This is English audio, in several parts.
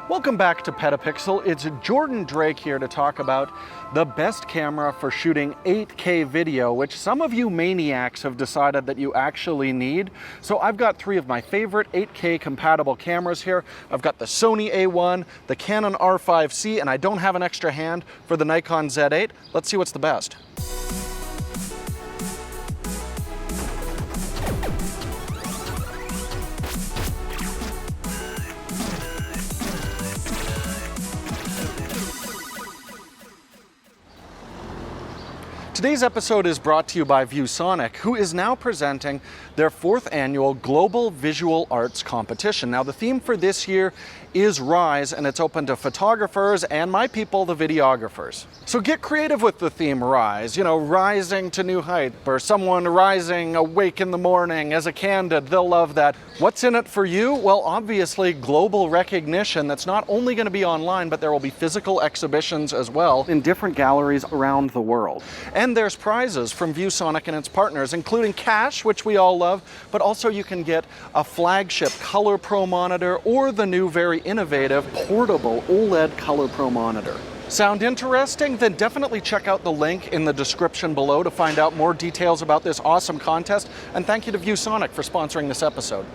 Welcome back to PetaPixel. It's Jordan Drake here to talk about the best camera for shooting 8K video, which some of you maniacs have decided that you actually need. So I've got three of my favorite 8K compatible cameras here. I've got the Sony A1, the Canon R5 C, and I don't have an extra hand for the Nikon Z8. Let's see what's the best. Today's episode is brought to you by ViewSonic, who is now presenting their 4th annual Global Visual Arts Competition. Now, the theme for this year is Rise, and it's open to photographers and my people, the videographers. So get creative with the theme Rise, you know, rising to new height, or someone rising awake in the morning as a candid, they'll love that. What's in it for you? Well, obviously global recognition that's not only going to be online, but there will be physical exhibitions as well in different galleries around the world. And there's prizes from ViewSonic and its partners, including cash, which we all love, but also you can get a flagship Color Pro monitor or the new very innovative portable OLED Color Pro monitor. Sound interesting? Then definitely check out the link in the description below to find out more details about this awesome contest, and thank you to ViewSonic for sponsoring this episode.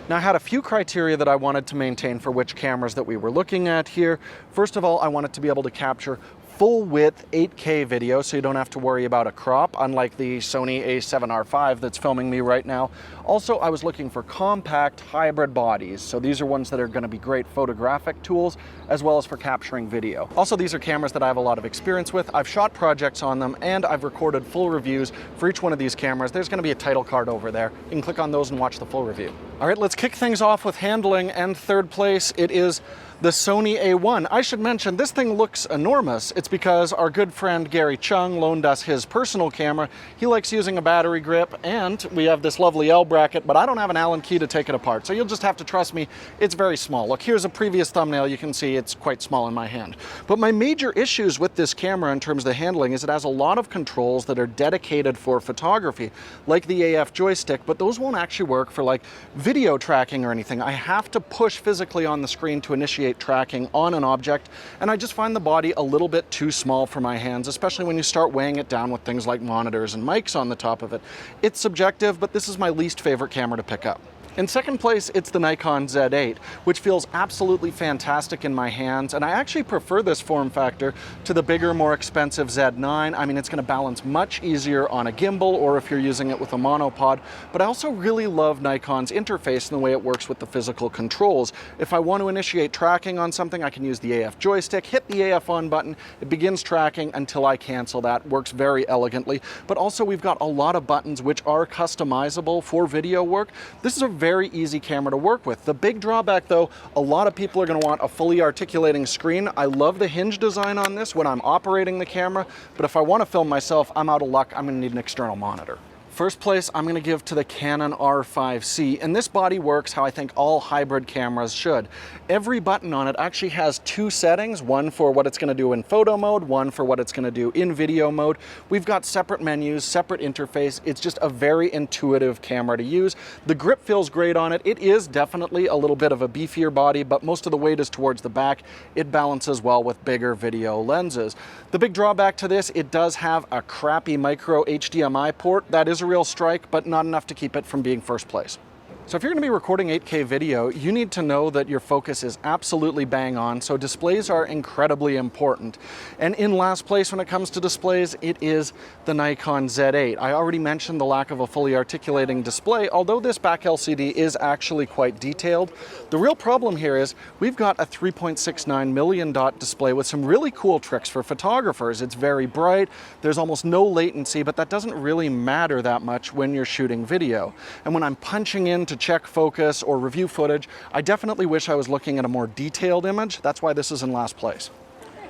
Now, I had a few criteria that I wanted to maintain for which cameras that we were looking at here. First of all, I wanted to be able to capture full-width 8K video, so you don't have to worry about a crop, unlike the Sony A7 R5 that's filming me right now. Also, I was looking for compact hybrid bodies, so these are ones that are going to be great photographic tools, as well as for capturing video. Also, these are cameras that I have a lot of experience with. I've shot projects on them, and I've recorded full reviews for each one of these cameras. There's going to be a title card over there. You can click on those and watch the full review. All right, let's kick things off with handling, and third place, it is the Sony A1. I should mention, this thing looks enormous. It's because our good friend Gary Cheung loaned us his personal camera. He likes using a battery grip, and we have this lovely L bracket, but I don't have an Allen key to take it apart, so you'll just have to trust me, it's very small. Look, here's a previous thumbnail. You can see it's quite small in my hand. But my major issues with this camera in terms of the handling is it has a lot of controls that are dedicated for photography, like the AF joystick, but those won't actually work for like video tracking or anything. I have to push physically on the screen to initiate tracking on an object, and I just find the body a little bit too small for my hands, especially when you start weighing it down with things like monitors and mics on the top of it. It's subjective, but this is my least favorite camera to pick up. In second place, it's the Nikon Z8, which feels absolutely fantastic in my hands, and I actually prefer this form factor to the bigger, more expensive Z9. I mean, it's going to balance much easier on a gimbal or if you're using it with a monopod, but I also really love Nikon's interface and the way it works with the physical controls. If I want to initiate tracking on something, I can use the AF joystick, hit the AF on button, it begins tracking until I cancel that. Works very elegantly, but also we've got a lot of buttons which are customizable for video work. This is a very easy camera to work with. The big drawback though, a lot of people are going to want a fully articulating screen. I love the hinge design on this when I'm operating the camera, but if I want to film myself, I'm out of luck. I'm going to need an external monitor. First place I'm going to give to the Canon R5 C, and this body works how I think all hybrid cameras should. Every button on it actually has two settings, one for what it's going to do in photo mode, one for what it's going to do in video mode. We've got separate menus, separate interface. It's just a very intuitive camera to use. The grip feels great on it. It is definitely a little bit of a beefier body, but most of the weight is towards the back. It balances well with bigger video lenses. The big drawback to this, it does have a crappy micro HDMI port. That is a real strike, but not enough to keep it from being first place. So if you're going to be recording 8K video, you need to know that your focus is absolutely bang on, so displays are incredibly important. And in last place when it comes to displays, it is the Nikon Z8. I already mentioned the lack of a fully articulating display, although this back LCD is actually quite detailed. The real problem here is we've got a 3.69 million dot display with some really cool tricks for photographers. It's very bright, there's almost no latency, but that doesn't really matter that much when you're shooting video. And when I'm punching in to check focus or review footage, I definitely wish I was looking at a more detailed image. That's why this is in last place.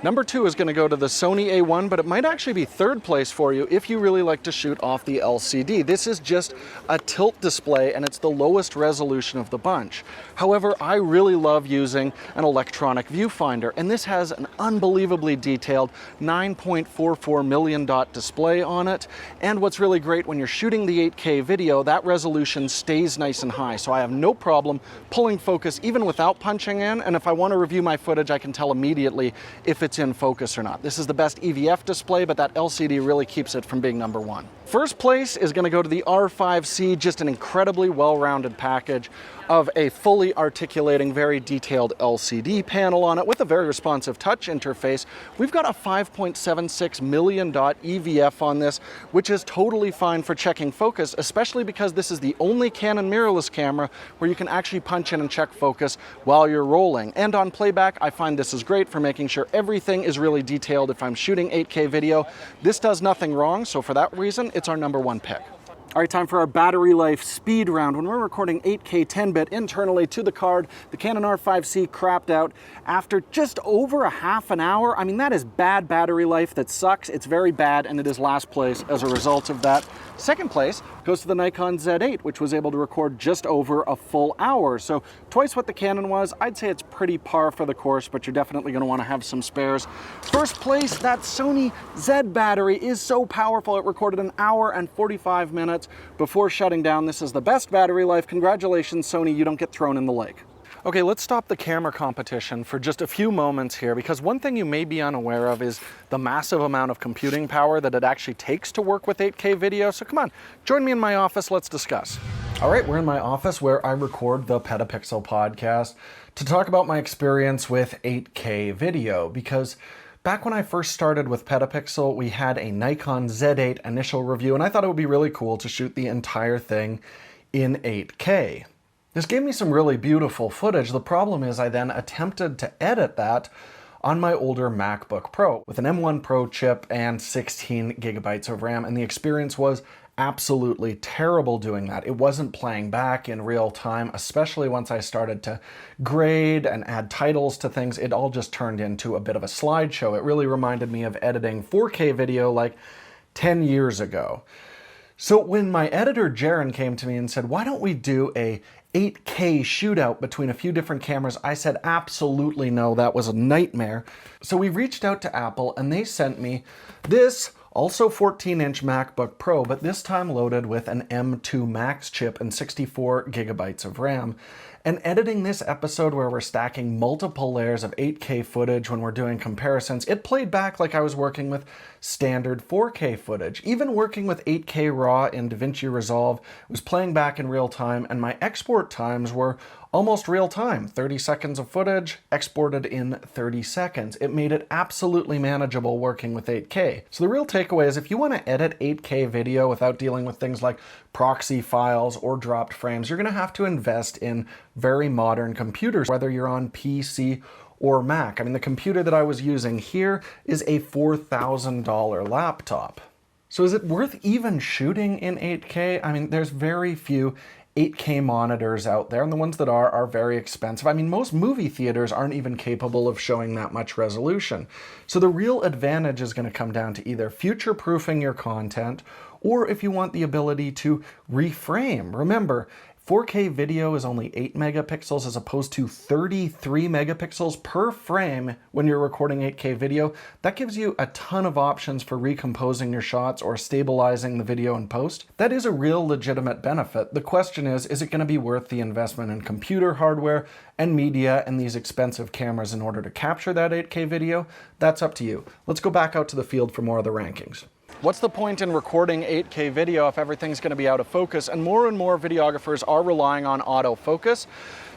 Number 2 is going to go to the Sony A1, but it might actually be third place for you if you really like to shoot off the LCD. This is just a tilt display and it's the lowest resolution of the bunch. However, I really love using an electronic viewfinder, and this has an unbelievably detailed 9.44 million dot display on it. And what's really great, when you're shooting the 8K video, that resolution stays nice and high. So I have no problem pulling focus even without punching in. And if I want to review my footage, I can tell immediately if it's in focus or not. This is the best EVF display, but that LCD really keeps it from being number 1. First place is going to go to the R5 C, just an incredibly well-rounded package of a fully articulating, very detailed LCD panel on it with a very responsive touch interface. We've got a 5.76 million dot EVF on this, which is totally fine for checking focus, especially because this is the only Canon mirrorless camera where you can actually punch in and check focus while you're rolling. And on playback, I find this is great for making sure everything is really detailed if I'm shooting 8K video. This does nothing wrong, so for that reason, it's our number 1 pick. All right, time for our battery life speed round. When we're recording 8K 10-bit internally to the card, the Canon R5 C crapped out after just over a half an hour. I mean, that is bad battery life. That sucks. It's very bad, and it is last place as a result of that. Second place goes to the Nikon Z8, which was able to record just over a full hour. So twice what the Canon was. I'd say it's pretty par for the course, but you're definitely going to want to have some spares. First place, that Sony Z battery is so powerful. It recorded an hour and 45 minutes before shutting down. This is the best battery life. Congratulations, Sony. You don't get thrown in the lake. Okay, let's stop the camera competition for just a few moments here, because one thing you may be unaware of is the massive amount of computing power that it actually takes to work with 8K video. So come on, join me in my office, let's discuss. All right, we're in my office where I record the PetaPixel podcast to talk about my experience with 8K video, because back when I first started with PetaPixel, we had a Nikon Z8 initial review, and I thought it would be really cool to shoot the entire thing in 8K. This gave me some really beautiful footage. The problem is I then attempted to edit that on my older MacBook Pro with an M1 Pro chip and 16 gigabytes of RAM, and the experience was absolutely terrible doing that. It wasn't playing back in real time, especially once I started to grade and add titles to things. It all just turned into a bit of a slideshow. It really reminded me of editing 4K video like 10 years ago. So when my editor Jaron came to me and said, why don't we do a 8K shootout between a few different cameras, I said absolutely no, that was a nightmare. So we reached out to Apple and they sent me this also 14-inch MacBook Pro, but this time loaded with an M2 Max chip and 64 gigabytes of RAM. And editing this episode where we're stacking multiple layers of 8K footage when we're doing comparisons, it played back like I was working with standard 4K footage. Even working with 8K RAW in DaVinci Resolve was playing back in real time, and my export times were almost real time. 30 seconds of footage exported in 30 seconds. It made it absolutely manageable working with 8K. So the real takeaway is if you want to edit 8K video without dealing with things like proxy files or dropped frames, you're going to have to invest in very modern computers, whether you're on PC or Mac. I mean, the computer that I was using here is a $4,000 laptop. So is it worth even shooting in 8K? I mean, there's very few 8K monitors out there, and the ones that are very expensive. I mean, most movie theaters aren't even capable of showing that much resolution. So the real advantage is going to come down to either future-proofing your content, or if you want the ability to reframe. Remember, 4K video is only 8 megapixels as opposed to 33 megapixels per frame when you're recording 8K video. That gives you a ton of options for recomposing your shots or stabilizing the video in post. That is a real legitimate benefit. The question is it going to be worth the investment in computer hardware and media and these expensive cameras in order to capture that 8K video? That's up to you. Let's go back out to the field for more of the rankings. What's the point in recording 8K video if everything's going to be out of focus? And more videographers are relying on autofocus.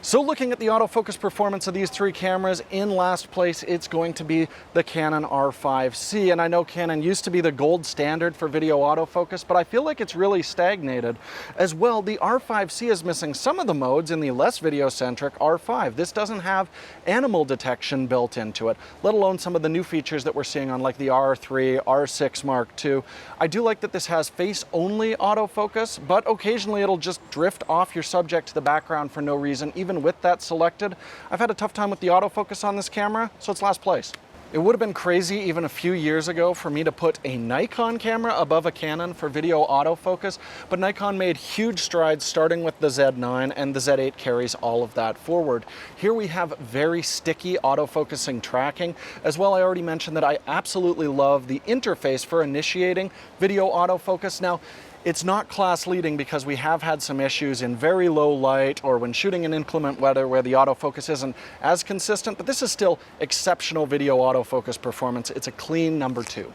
So looking at the autofocus performance of these three cameras, in last place, it's going to be the Canon R5 C. And I know Canon used to be the gold standard for video autofocus, but I feel like it's really stagnated. As well, the R5 C is missing some of the modes in the less video-centric R5. This doesn't have animal detection built into it, let alone some of the new features that we're seeing on like the R3, R6 Mark II. I do like that this has face-only autofocus, but occasionally it'll just drift off your subject to the background for no reason, even with that selected. I've had a tough time with the autofocus on this camera, so it's last place. It would have been crazy even a few years ago for me to put a Nikon camera above a Canon for video autofocus, but Nikon made huge strides starting with the Z9, and the Z8 carries all of that forward. Here we have very sticky autofocusing tracking. As well, I already mentioned that I absolutely love the interface for initiating video autofocus. Now, it's not class leading because we have had some issues in very low light or when shooting in inclement weather where the autofocus isn't as consistent, but this is still exceptional video autofocus performance. It's a clean number 2.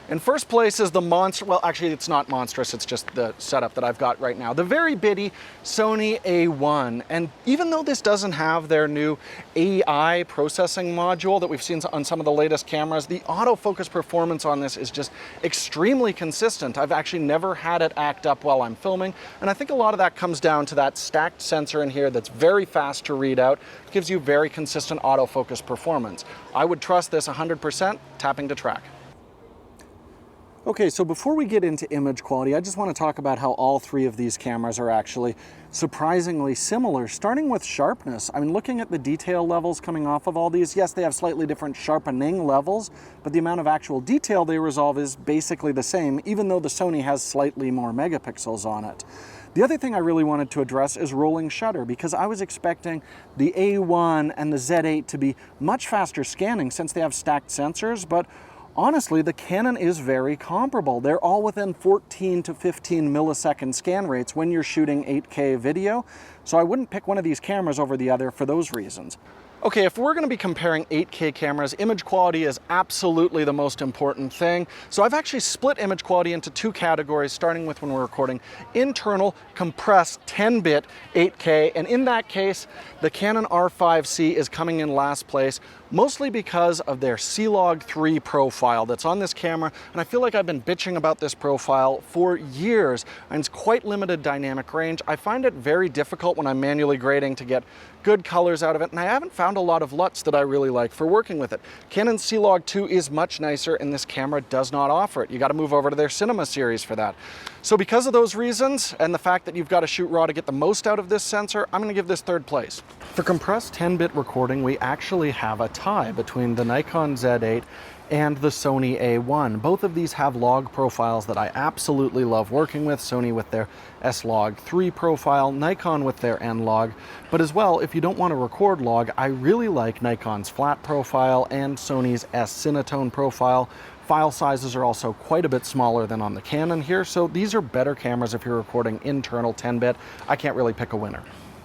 In first place is the monster, well actually it's not monstrous, it's just the setup that I've got right now. The very bitty Sony A1, and even though this doesn't have their new AI processing module that we've seen on some of the latest cameras, the autofocus performance on this is just extremely consistent. I've actually never had it act up while I'm filming, and I think a lot of that comes down to that stacked sensor in here that's very fast to read out, gives you very consistent autofocus performance. I would trust this 100% tapping to track. Okay, so before we get into image quality, I just want to talk about how all three of these cameras are actually surprisingly similar, starting with sharpness. I mean, looking at the detail levels coming off of all these, yes, they have slightly different sharpening levels, but the amount of actual detail they resolve is basically the same, even though the Sony has slightly more megapixels on it. The other thing I really wanted to address is rolling shutter, because I was expecting the A1 and the Z8 to be much faster scanning since they have stacked sensors, but honestly, the Canon is very comparable. They're all within 14 to 15 millisecond scan rates when you're shooting 8K video, so I wouldn't pick one of these cameras over the other for those reasons. Okay, if we're going to be comparing 8K cameras, image quality is absolutely the most important thing. So I've actually split image quality into two categories, starting with when we're recording internal compressed 10-bit 8K, and in that case, the Canon R5 C is coming in last place, mostly because of their C-Log3 profile that's on this camera, and I feel like I've been bitching about this profile for years, and it's quite limited dynamic range. I find it very difficult when I'm manually grading to get good colors out of it, and I haven't found a lot of LUTs that I really like for working with it. Canon C-Log2 is much nicer, and this camera does not offer it. You got to move over to their Cinema series for that. So because of those reasons, and the fact that you've got to shoot RAW to get the most out of this sensor, I'm going to give this third place. For compressed 10-bit recording, we actually have a tie between the Nikon Z8 and the Sony A1. Both of these have log profiles that I absolutely love working with. Sony with their S-Log3 profile, Nikon with their N-Log. But as well, if you don't want to record log, I really like Nikon's flat profile and Sony's S-Cinetone profile. File sizes are also quite a bit smaller than on the Canon here, so these are better cameras if you're recording internal 10-bit. I can't really pick a winner.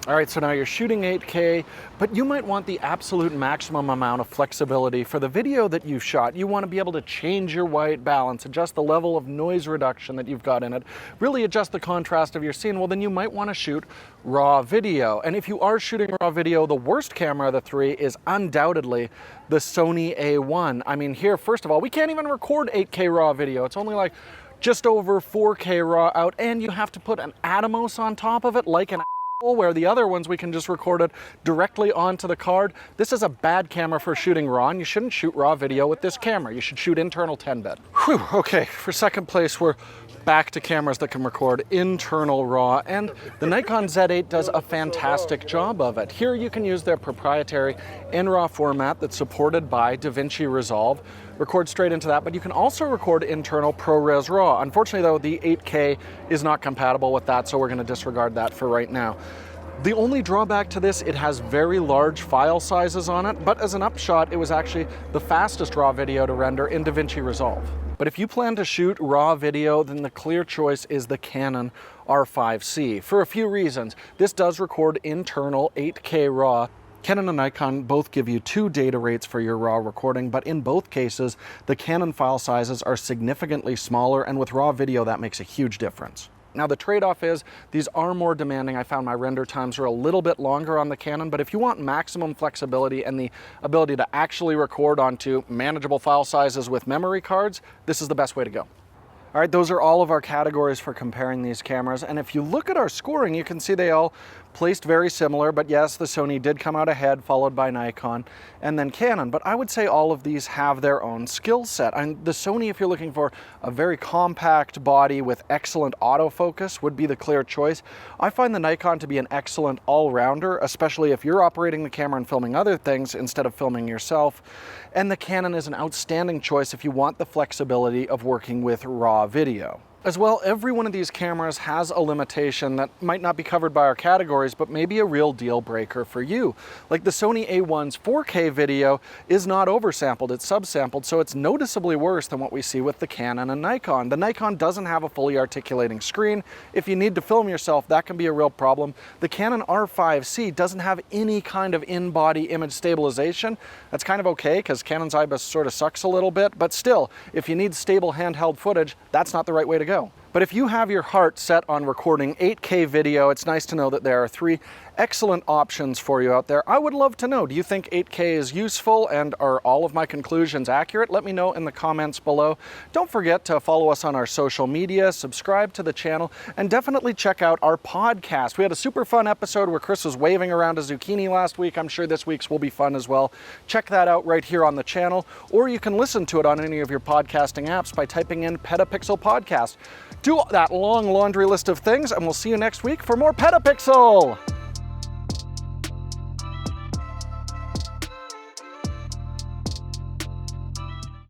All right, so now you're shooting 8K, but you might want the absolute maximum amount of flexibility for the video that you've shot. You want to be able to change your white balance, adjust the level of noise reduction that you've got in it, really adjust the contrast of your scene. Well, then you might want to shoot RAW video. And if you are shooting RAW video, the worst camera of the three is undoubtedly the Sony A1. I mean, here, first of all, we can't even record 8K RAW video. It's only like just over 4K RAW out, and you have to put an Atomos on top of it, like an where the other ones we can just record it directly onto the card. This is a bad camera for shooting RAW, and you shouldn't shoot RAW video with this camera. You should shoot internal 10-bit. Whew, okay, for second place, we're back to cameras that can record internal RAW, and the Nikon Z8 does a fantastic job of it. Here you can use their proprietary NRAW format that's supported by DaVinci Resolve, record straight into that, but you can also record internal ProRes RAW. Unfortunately though, the 8K is not compatible with that, so we're going to disregard that for right now. The only drawback to this, it has very large file sizes on it, but as an upshot, it was actually the fastest RAW video to render in DaVinci Resolve. But if you plan to shoot RAW video, then the clear choice is the Canon R5 C, for a few reasons. This does record internal 8K RAW. Canon and Nikon both give you 2 data rates for your RAW recording, but in both cases, the Canon file sizes are significantly smaller, and with RAW video, that makes a huge difference. Now the trade-off is these are more demanding. I found my render times are a little bit longer on the Canon, but if you want maximum flexibility and the ability to actually record onto manageable file sizes with memory cards, this is the best way to go. All right, those are all of our categories for comparing these cameras, and if you look at our scoring, you can see they all placed very similar, but yes, the Sony did come out ahead, followed by Nikon, and then Canon. But I would say all of these have their own skill set. And the Sony, if you're looking for a very compact body with excellent autofocus, would be the clear choice. I find the Nikon to be an excellent all-rounder, especially if you're operating the camera and filming other things instead of filming yourself. And the Canon is an outstanding choice if you want the flexibility of working with raw video. As well, every one of these cameras has a limitation that might not be covered by our categories, but may be a real deal breaker for you. Like the Sony A1's 4K video is not oversampled, it's subsampled, so it's noticeably worse than what we see with the Canon and Nikon. The Nikon doesn't have a fully articulating screen. If you need to film yourself, that can be a real problem. The Canon R5 C doesn't have any kind of in-body image stabilization. That's kind of okay, because Canon's IBIS sort of sucks a little bit, but still, if you need stable handheld footage, that's not the right way to go. But if you have your heart set on recording 8K video, it's nice to know that there are 3 excellent options for you out there. I would love to know, do you think 8K is useful, and are all of my conclusions accurate? Let me know in the comments below. Don't forget to follow us on our social media, subscribe to the channel, and definitely check out our podcast. We had a super fun episode where Chris was waving around a zucchini last week. I'm sure this week's will be fun as well. Check that out right here on the channel, or you can listen to it on any of your podcasting apps by typing in PetaPixel Podcast. Do that long laundry list of things, and we'll see you next week for more PetaPixel!